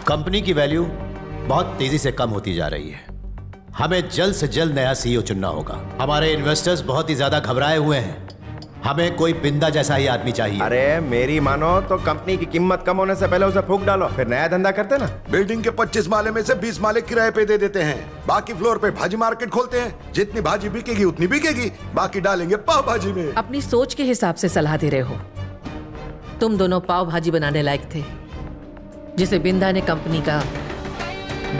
Company की value बहुत तेजी से कम होती जा रही है। हमें जल्द से जल्द नया सीईओ चुनना होगा। हमारे इन्वेस्टर्स बहुत ही ज्यादा घबराए हुए हैं। हमें कोई बिंदा जैसा ही आदमी चाहिए। अरे मेरी मानो तो कंपनी की कीमत कम होने से पहले उसे फूंक डालो, फिर नया धंधा करते ना। बिल्डिंग के 25 माले में से 20 माले किराए पे दे देते हैं। बाकी फ्लोर पे भाजी मार्केट खोलते हैं। जितनी भाजी बिकेगी उतनी बिकेगी, बाकी डालेंगे पाव भाजी में। अपनी सोच के हिसाब से सलाह दे रहे हो। तुम दोनों पाव भाजी बनाने लायक थे, जिसे बिंदा ने कंपनी का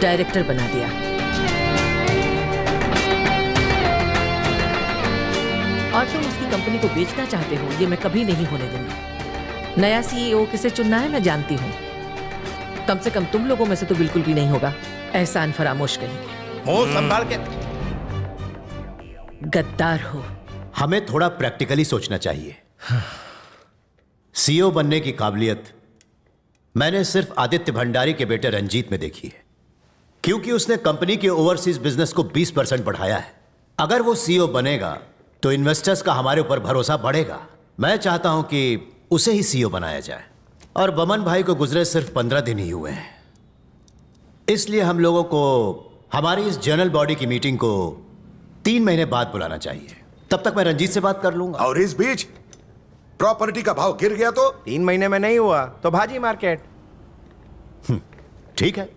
डायरेक्टर बना दिया। और तुम उसकी कंपनी को बेचना चाहते हो, ये मैं कभी नहीं होने दूंगी। नया सीईओ किसे चुनना है मैं जानती हूँ। कम से कम तुम लोगों में से तो बिल्कुल भी नहीं होगा। एहसान फरामोश कहेंगे। मुंह संभाल के। गद्दार हो। हमें थोड़ा प्रैक्टिकली सोचना चाहिए। सीईओ बनने की काबिलियत मैंने सिर्फ आदित्य भंडारी के बेटे रंजीत में देखी है, क्योंकि उसने कंपनी के ओवरसीज बिजनेस को 20% बढ़ाया है। अगर वो सीईओ बनेगा तो इन्वेस्टर्स का हमारे ऊपर भरोसा बढ़ेगा। मैं चाहता हूं कि उसे ही सीईओ बनाया जाए। और बमन भाई को गुजरे सिर्फ 15 दिन ही हुए हैं, इसलिए हम लोगों को हमारी इस जनरल बॉडी की मीटिंग को 3 महीने बाद बुलाना चाहिए। तब तक मैं रंजीत से बात कर लूंगा। और इस बीच प्रॉपर्टी का भाव गिर गया तो 3 महीने में नहीं हुआ तो भाजी मार्केट। ठीक है,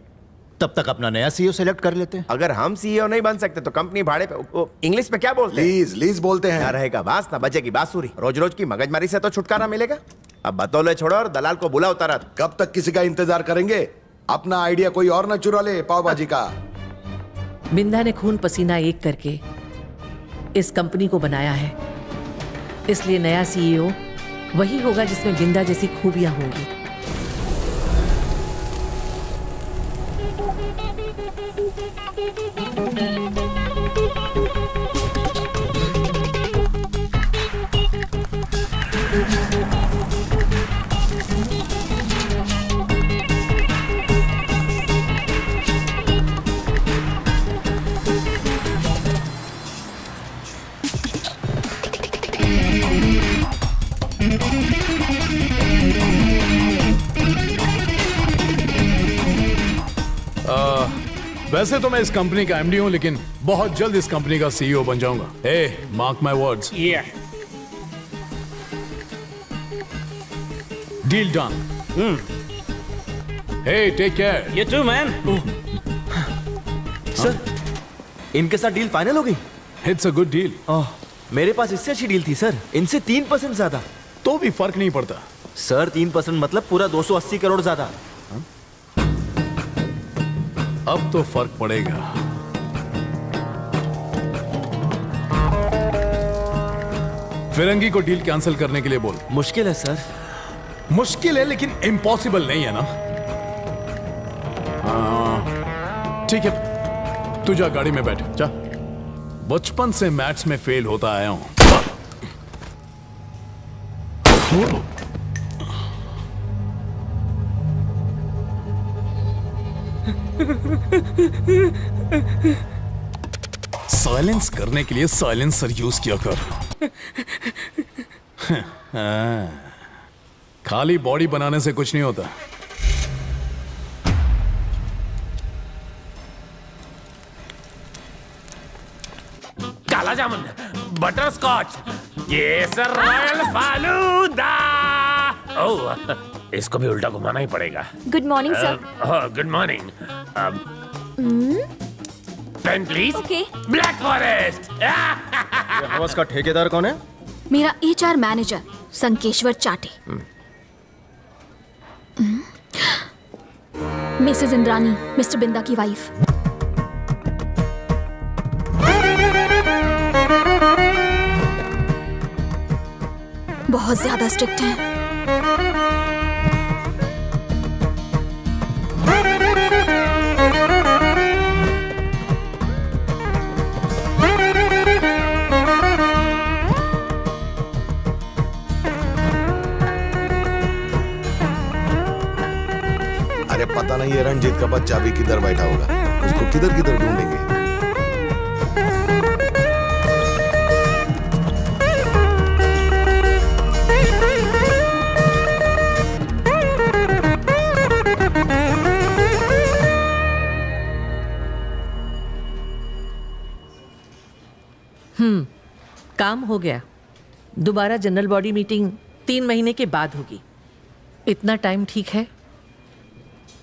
तब तक अपना नया सीईओ सेलेक्ट कर लेते हैं। अगर हम सीईओ नहीं बन सकते तो कंपनी भाड़े पे, इंग्लिश में क्या बोलते हैं? लीज बोलते ना हैं। रहेगा बांस ना बजेगी बांसुरी। रोज रोज की मगजमारी से तो छुटकारा मिलेगा। अब बतौले छोड़ो और दलाल को बुलाओ तुरंत। कब तक किसी का इंतजार करेंगे? अपना आइडिया कोई और ना चुरा ले पाव भाजी का। बिंदा ने खून पसीना एक करके इस कंपनी को बनाया है, इसलिए नया सीईओ वही होगा जिसमें बिंदा जैसी खूबियां होंगी। वैसे तो मैं इस कंपनी का एमडी हूं, लेकिन बहुत जल्द इस कंपनी का सीईओ बन जाऊंगा। Uh, mark my words. Deal done. Hey, take care. You too, man. Sir, इनके साथ डील फाइनल हो गई। It's a good deal. मेरे पास इससे अच्छी डील थी सर, इनसे 3% ज्यादा। तो भी फर्क नहीं पड़ता सर, 3% मतलब पूरा 280 करोड़ ज्यादा। अब तो फर्क पड़ेगा। फिरंगी को डील कैंसिल करने के लिए बोल। मुश्किल है सर। मुश्किल है लेकिन इम्पॉसिबल नहीं है ना। हाँ, ठीक है, तू जा गाड़ी में बैठ जा। बचपन से मैथ्स में फेल होता आया हूं। साइलेंस करने के लिए साइलेंसर यूज किया कर। खाली बॉडी बनाने से कुछ नहीं होता। Kala jamun, butterscotch, kesar royal falooda. Oh, इसको भी उल्टा घुमाना ही पड़ेगा। Good morning sir. Good morning. Pen please. Okay. Black forest. हवस का ठेकेदार कौन है? मेरा HR मैनेजर संकेश्वर चाटे। मिसेस इंद्रानी, मिस्टर बिंदा की वाइफ। बहुत ज्यादा स्ट्रिक्ट हैं। अरे पता नहीं ये रंजीत का बच्चा भी किधर बैठा होगा, उसको किधर किधर ढूंढेंगे। काम हो गया। दोबारा जनरल बॉडी मीटिंग 3 महीने के बाद होगी। इतना टाइम ठीक है?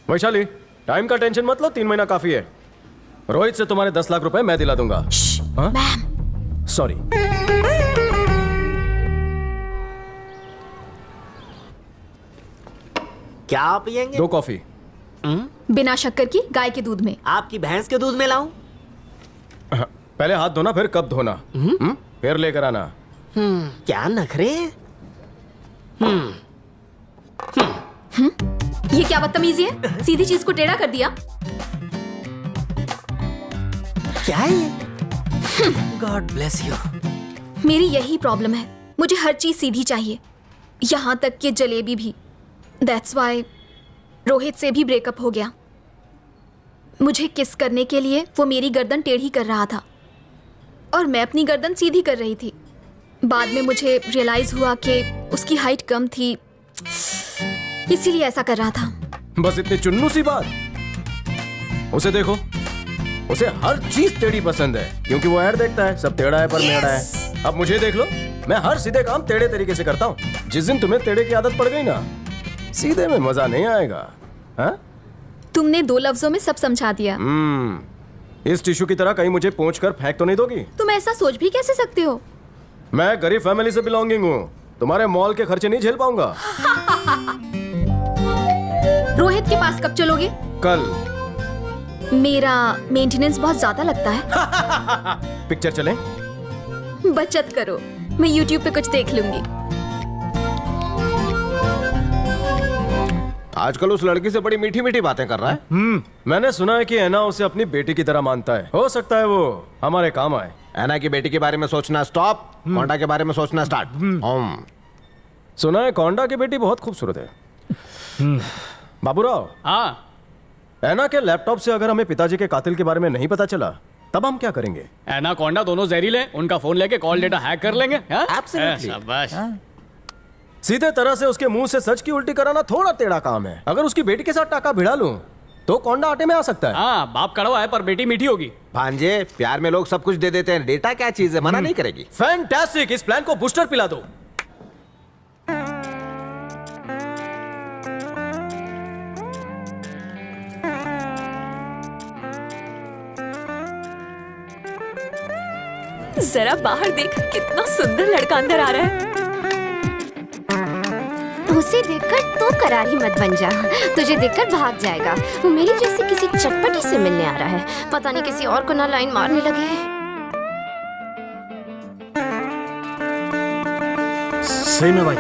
वैशाली, टाइम का टेंशन मत लो, 3 महीना काफी है। रोहित से तुम्हारे 10 लाख रुपए मैं दिला दूंगा। Ma'am, sorry. क्या पियेंगे? 2 कॉफी। बिना शक्कर की, गाय के दूध में। आपकी भैंस के दूध में लाऊं? पहले हाथ धोना, फिर कब धोना। फिर लेकर आना। क्या नखरे? ये क्या बदतमीजी है? सीधी चीज को टेढ़ा कर दिया। क्या है ये? God bless you. मेरी यही प्रॉब्लम है, मुझे हर चीज सीधी चाहिए, यहाँ तक कि जलेबी भी। दैट्स वाई रोहित से भी ब्रेकअप हो गया। मुझे किस करने के लिए वो मेरी गर्दन टेढ़ी कर रहा था और मैं अपनी गर्दन सीधी कर रही थी। बाद में मुझे रियलाइज हुआ कि उसकी हाइट कम थी, इसीलिए ऐसा कर रहा था। बस इतनी चुन्नू सी बात। उसे देखो, उसे हर चीज टेढ़ी पसंद है, क्योंकि वो ऐड देखता है, सब टेढ़ा है पर मेढ़ा है। अब मुझे देख लो, मैं हर सीधे काम टेढ़े तरीके से करता हूँ। जिस दिन तुम्हें टेढ़े की आदत पड़ गई ना, सीधे में मजा नहीं आएगा। हाँ? तुमने 2 लफ्जों में सब समझा दिया। इस टिश्यू की तरह कहीं मुझे पोंछ कर फेंक तो नहीं दोगी? तुम ऐसा सोच भी कैसे सकते हो? मैं गरीब फैमिली से बिलोंगिंग हूँ, तुम्हारे मॉल के खर्चे नहीं झेल पाऊंगा। रोहित के पास कब चलोगे? कल। मेरा मेंटेनेंस बहुत ज्यादा लगता है। पिक्चर चलें? बचत करो, मैं YouTube पे कुछ देख लूंगी। आजकल उस लड़की से बड़ी मीठी मीठी बातें कर रहा है। मैंने सुना है कि ऐना उसे अपनी बेटी की तरह मानता है। हो सकता है वो हमारे काम आए। ऐना की बेटी के बारे में सोचना स्टॉप, कोंडा के बारे में सोचना स्टार्ट। सुना है कोंडा की बेटी बहुत खूबसूरत है। बाबूराव, हाँ, ऐना के लैपटॉप से अगर हमें पिताजी के कातिल के बारे में नहीं पता चला, तब हम क्या करेंगे? एनाकोंडा दोनों जहरीले, उनका फोन लेके कॉल डेटा हैक कर लेंगे। Absolutely. शाबाश। सीधे तरह से उसके मुंह से सच की उल्टी कराना थोड़ा टेढ़ा काम है। अगर उसकी बेटी के साथ टाका भिड़ा लूं, तो कोंडा आटे में आ सकता है। हाँ, बाप कड़वा है पर बेटी मीठी होगी। भांजे, प्यार में लोग सब कुछ दे देते हैं, डेटा क्या चीज है, मना नहीं करेगी। फैंटास्टिक, इस प्लान को बूस्टर पिला दो। जरा बाहर देख, कितना सुंदर लड़का अंदर आ रहा है। उसे देखकर तो करारी मत बन जा, तुझे देखकर भाग जाएगा। वो मेरी जैसे किसी चटपटी से मिलने आ रहा है, पता नहीं किसी और को ना लाइन मारने लगे। सही में भाई।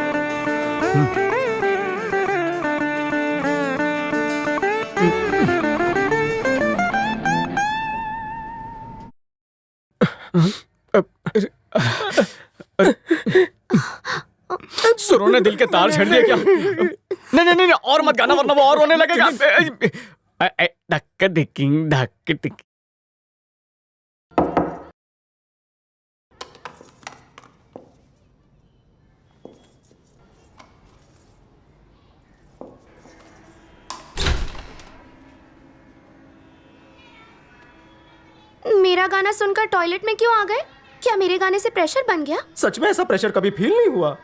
सुरों ने दिल के तार छेड़ दिए क्या? नहीं नहीं नहीं, और मत गाना वरना वो और रोने लगेगा। धक्का धिकिंग धक्के टिक। मेरा गाना सुनकर टॉयलेट में क्यों आ गए? क्या मेरे गाने से प्रेशर बन गया? सच में ऐसा प्रेशर कभी फील नहीं हुआ।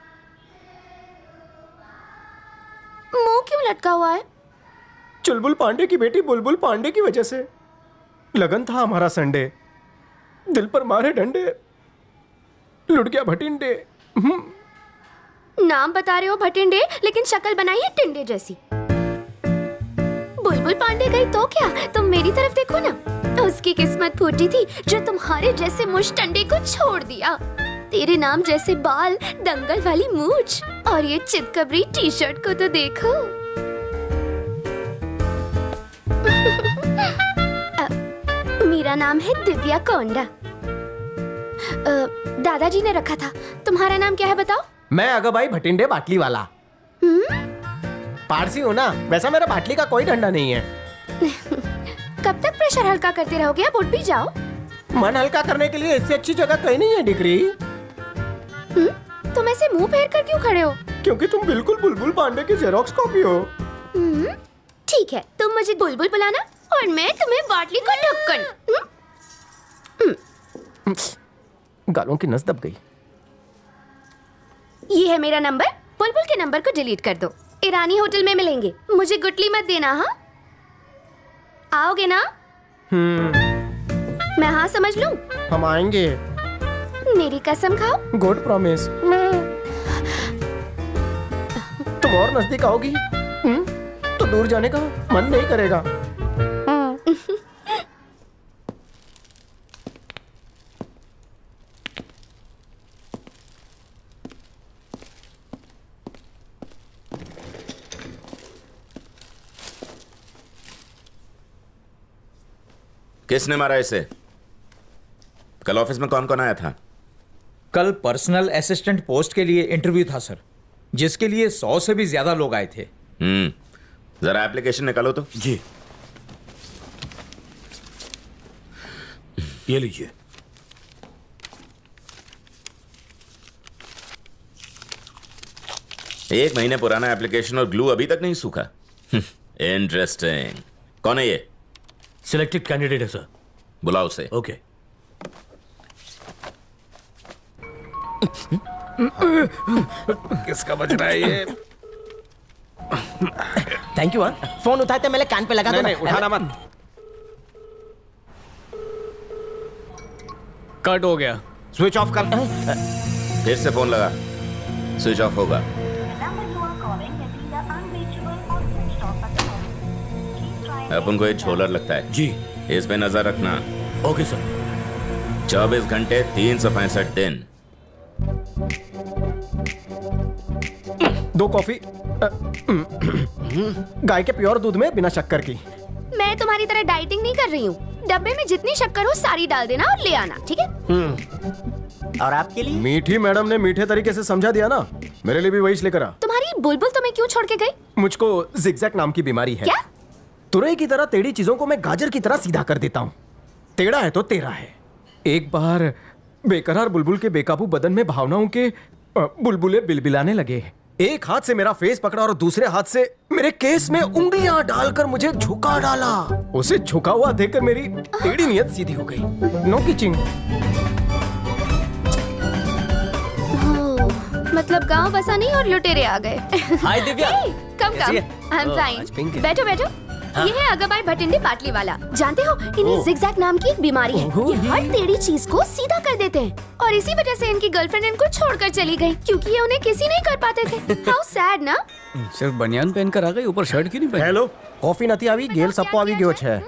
मुंह क्यों लटका हुआ है? चुलबुल पांडे की बेटी बुलबुल पांडे की वजह से। लगन था हमारा संडे, दिल पर मारे डंडे, लुट गया भटिंडे। नाम बता रहे हो भटिंडे, लेकिन शक्ल बनाई है टिंडे जैसी। बुलबुल पांडे गई तो क्या, तुम मेरी तरफ देखो ना। उसकी किस्मत फूटी थी जो तुम्हारे जैसे मुश्तंडे को छोड़ दिया। तेरे नाम जैसे बाल, दंगल वाली मूंछ और ये चितकबरी टी शर्ट को तो देखो। मेरा नाम है दिव्या कोंडा। दादाजी ने रखा था। तुम्हारा नाम क्या है बताओ? मैं अगबाई भटिंडे बाटली वाला। पारसी हूँ ना, वैसा मेरा बाटली का कोई डंडा नहीं है। कब तक प्रेशर हल्का करते रहोगे? अब उठ भी जाओ। मन हल्का करने के लिए इससे अच्छी जगह कहीं नहीं है डिग्री। तुम ऐसे मुंह फेर कर क्यों खड़े हो? क्योंकि तुम बिल्कुल बुलबुल पांडे की जेरोक्स कॉपी हो। ठीक है, तुम मुझे बुलबुल बुलाना और मैं तुम्हें बाटली को ढक्कन। गालों की नस दब गई। ये है मेरा नंबर, बुलबुल के नंबर को डिलीट कर दो। ईरानी होटल में मिलेंगे, मुझे गुटली मत देना। हाँ आओगे ना? मैं हाँ समझ लूं? हम आएंगे। मेरी कसम खाओ। Good promise. तुम और नजदीक आओगी तो दूर जाने का मन नहीं करेगा। किसने मारा इसे? कल ऑफिस में कौन कौन आया था? कल पर्सनल असिस्टेंट पोस्ट के लिए इंटरव्यू था सर, जिसके लिए 100 से भी ज्यादा लोग आए थे। जरा एप्लीकेशन निकालो तो। जी ये लीजिए। एक महीने पुराना एप्लीकेशन और ग्लू अभी तक नहीं सूखा। इंटरेस्टिंग। कौन है ये? सिलेक्टेड कैंडिडेट है सर। बुलाओ उसे। ओके। किसका बज रहा है ये? Thank you. फोन उठाते मेरे कान पे लगा दो। नहीं उठाना मत। कट हो गया। स्विच ऑफ कर। फिर से फोन लगा, स्विच ऑफ होगा। अपन को ये झोलर लगता है जी। इस पे नजर रखना। Okay sir. 24 घंटे 365 दिन। 2 कॉफी गाय के प्योर दूध में बिना शक्कर की। मैं तुम्हारी तरह डाइटिंग नहीं कर रही हूँ। डब्बे में जितनी शक्कर हो सारी डाल देना और ले आना, ठीक है? और आपके लिए? मीठी मैडम ने मीठे तरीके से समझा दिया ना, मेरे लिए भी वही लेकर आ। तुम्हारी बुलबुल तुम्हें क्यों छोड़ के गई? मुझको जिगजैग नाम की बीमारी है। क्या? तुरई की तरह टेढ़ी चीजों को मैं गाजर की तरह सीधा कर देता हूँ। टेढ़ा है तो तेरा है। एक बार बेकरार बुलबुल के बेकाबू बदन में भावनाओं के बुलबुले बिलबिलाने लगे। एक हाथ से मेरा फेस पकड़ा और दूसरे हाथ से मेरे केस में उंगलियां डालकर मुझे झुका डाला। उसे झुका हुआ देखकर मेरी टेढ़ी नियत सीधी हो गई। नो किचिंग। मतलब गांव बसा नहीं और लुटेरे आ गए। Hi Divya. Come come. I am fine. बैठो बैठो। ये है अगबाई भटिंडे पाटली वाला। जानते हो इन्हें जिगजैग नाम की एक बीमारी है। ये हर टेढ़ी चीज को सीधा कर देते हैं और इसी वजह से इनकी गर्लफ्रेंड इनको छोड़कर चली गई, क्योंकि ये उन्हें किसी नहीं कर पाते थे। हाउ सैड ना। सिर्फ बनियान पहनकर आ गई, ऊपर शर्ट क्यों नहीं पहनी? हेलो कॉफी नती आवी गेल सबको आवी गयो छे।